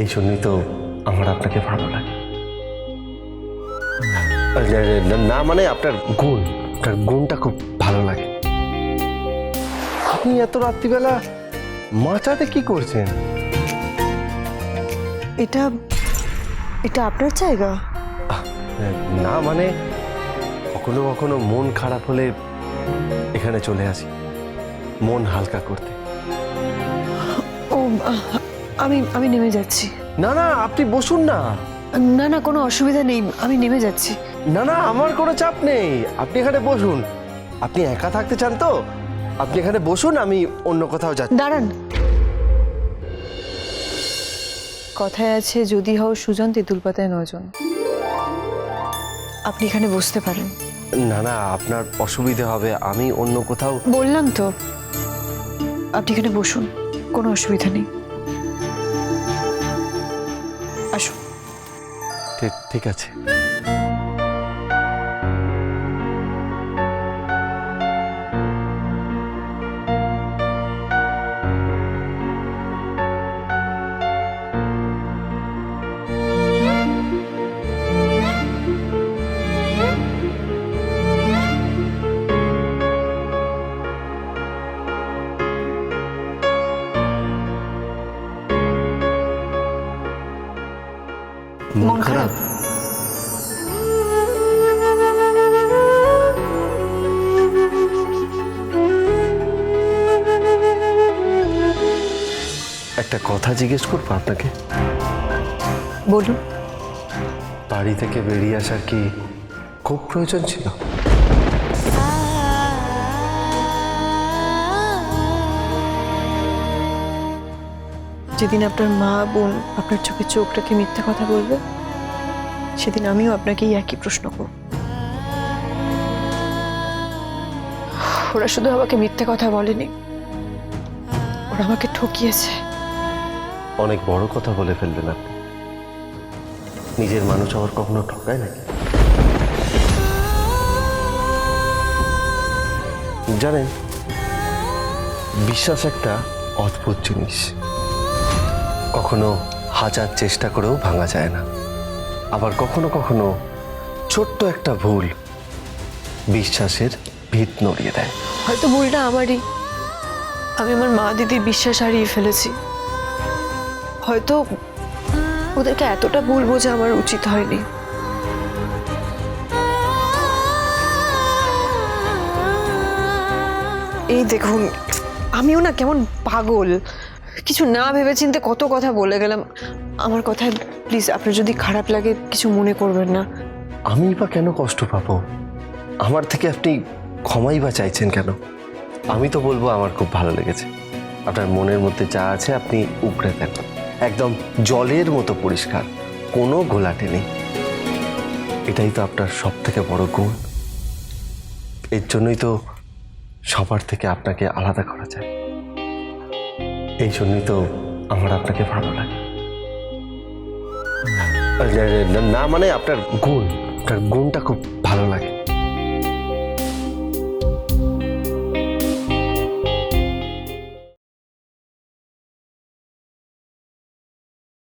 এই জন্যই তো আমার আপনাকে ভালো লাগে। না মানে আপনার গুণটা খুব ভালো লাগে। আপনি এত রাত্রিবেলা মাচাতে কি করছেন? এটা এটা আপনার জায়গা? না মানে কখনো কখনো মন খারাপ হলে এখানে চলে আসি মন হালকা করতে। ও আমি আমি নেমে যাচ্ছি। না না আপনি বসুন না। না না, কোনো অসুবিধা নেই, আমি নেমে যাচ্ছি। না না আমার কোনো চাপ নেই, আপনি এখানে বসুন। আপনি একা থাকতে চান তো আপনি এখানে বসুন, আমি অন্য কোথাও যাচ্ছি। দাঁড়ান, কথায় আছে যদি হও সুজন তেঁতুল পাতায় নজন। আপনি এখানে বসতে পারেন। না না আপনার অসুবিধে হবে, আমি অন্য কোথাও। বললাম তো আপনি এখানে বসুন, কোনো অসুবিধা নেই। আসুন। ঠিক আছে। মন খারাপ? একটা কথা জিজ্ঞেস করবো আপনাকে? বলুন। বাড়ি থেকে বেরিয়ে আসার কি খুব প্রয়োজন ছিল? যেদিন আপনার মা বোন আপনার চোখে চোখ রেখে মিথ্যা কথা বলবে, সেদিন আমিও আপনাকে এই একই প্রশ্ন করব। ওরা শুধু আমাকে মিথ্যে কথা বলেনি, ওরা আমাকে ঠকিয়েছে। অনেক বড় কথা বলে ফেলবেন আপনি। নিজের মানুষ আবার কখনো ঠকায় নাকি? জানেন, বিশ্বাস একটা অদ্ভুত জিনিস। কখনো হাজার চেষ্টা করেও ভাঙা যায় না, আবার কখনো কখনো ছোট্ট একটা ভুল বিশ্বাসের ভিত নড়িয়ে দেয়। হয়তো ভুলটা আমারই, আমি আমার মা দিদির বিশ্বাস হারিয়ে ফেলেছি। হয়তো ওদেরকে এতটা ভুল বোঝা আমার উচিত হয়নি। এই দেখুন, আমিও না কেমন পাগল, কিছু না ভেবেচিন্তে কত কথা বলে গেলাম। আমার কথায় প্লিজ আপনার যদি খারাপ লাগে কিছু মনে করবেন না। আমি বা কেন কষ্ট পাবো? আমার থেকে আপনি ক্ষমাই বা চাইছেন কেন? আমি তো বলবো আমার খুব ভালো লেগেছে। আপনার মনের মধ্যে যা আছে আপনি উগড়ে দেন, একদম জলের মতো পরিষ্কার, কোনো ঘোলাটে নেই। এটাই তো আপনার সব থেকে বড় গুণ। এর জন্যই তো সবার থেকে আপনাকে আলাদা করা যায়। এই জন্যই তো আমার আপনাকে ভালো লাগে। না মানে আপনার গুণটা খুব ভালো লাগে।